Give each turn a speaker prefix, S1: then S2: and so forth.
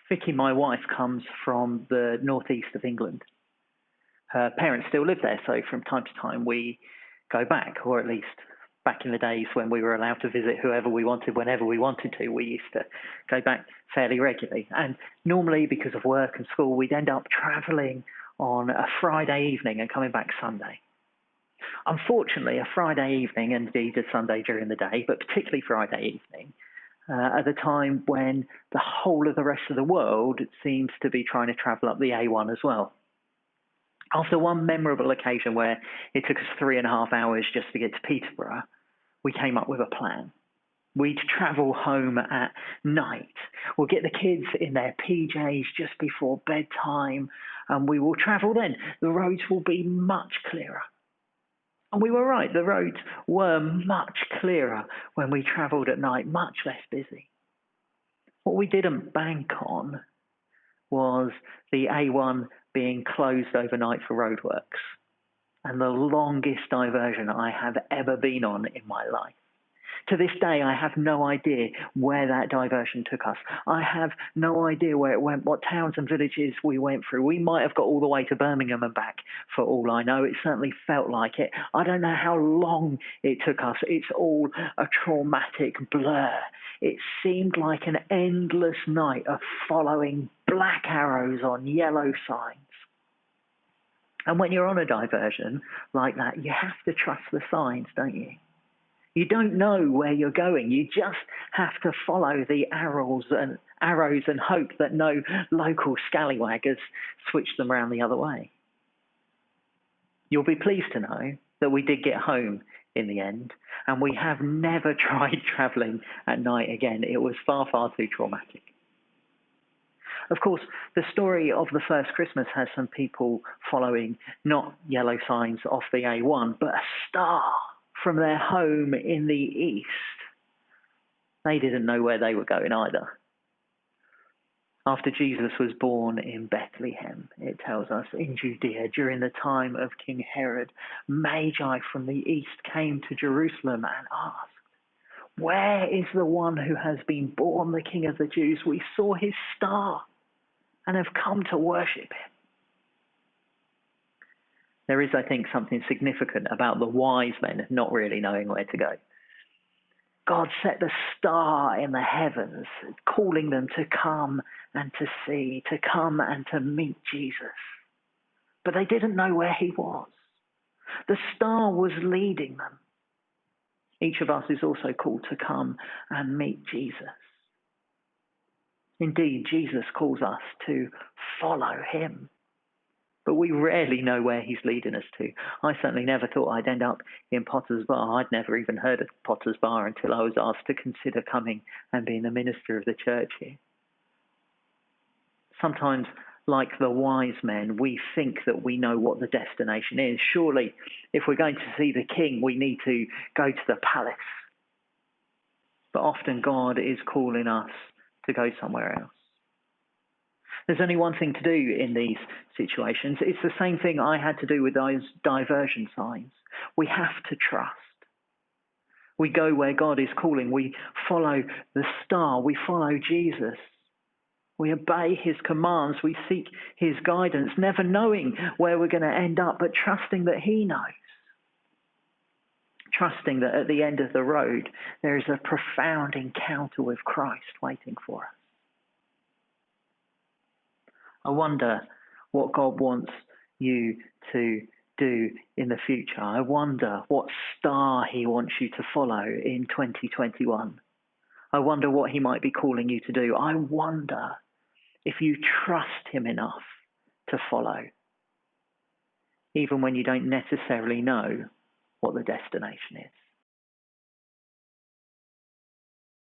S1: Vicky, my wife, comes from the northeast of England. Her parents still live there, so from time to time we go back, or at least back in the days when we were allowed to visit whoever we wanted, whenever we wanted to, we used to go back fairly regularly. And normally, because of work and school, we'd end up travelling on a Friday evening and coming back Sunday. Unfortunately, a Friday evening, and indeed a Sunday during the day, but particularly Friday evening, at the time when the whole of the rest of the world seems to be trying to travel up the A1 as well. After one memorable occasion where it took us 3.5 hours just to get to Peterborough, we came up with a plan. We'd travel home at night. We'll get the kids in their PJs just before bedtime, and we will travel then. The roads will be much clearer. And we were right, the roads were much clearer when we travelled at night, much less busy. What we didn't bank on was the A1 being closed overnight for roadworks, and the longest diversion I have ever been on in my life. To this day, I have no idea where that diversion took us. I have no idea where it went, what towns and villages we went through. We might have got all the way to Birmingham and back, for all I know. It certainly felt like it. I don't know how long it took us. It's all a traumatic blur. It seemed like an endless night of following black arrows on yellow signs. And when you're on a diversion like that, you have to trust the signs, don't you? You don't know where you're going. You just have to follow the arrows and hope that no local scallywaggers switch them around the other way. You'll be pleased to know that we did get home in the end, and we have never tried travelling at night again. It was far, far too traumatic. Of course, the story of the first Christmas has some people following not yellow signs off the A1, but a star from their home in the east. They didn't know where they were going either. After Jesus was born in Bethlehem, it tells us, in Judea, during the time of King Herod, Magi from the east came to Jerusalem and asked, "Where is the one who has been born the King of the Jews? We saw his star and have come to worship him." There is, I think, something significant about the wise men not really knowing where to go. God set the star in the heavens, calling them to come and to see, to come and to meet Jesus. But they didn't know where he was. The star was leading them. Each of us is also called to come and meet Jesus. Indeed, Jesus calls us to follow him. But we rarely know where he's leading us to. I certainly never thought I'd end up in Potter's Bar. I'd never even heard of Potter's Bar until I was asked to consider coming and being the minister of the church here. Sometimes, like the wise men, we think that we know what the destination is. Surely, if we're going to see the king, we need to go to the palace. But often God is calling us to go somewhere else. There's only one thing to do in these situations. It's the same thing I had to do with those diversion signs. We have to trust. We go where God is calling. We follow the star. We follow Jesus. We obey his commands. We seek his guidance, never knowing where we're going to end up, but trusting that he knows. Trusting that at the end of the road, there is a profound encounter with Christ waiting for us. I wonder what God wants you to do in the future. I wonder what star he wants you to follow in 2021. I wonder what he might be calling you to do. I wonder if you trust him enough to follow, even when you don't necessarily know what the destination is.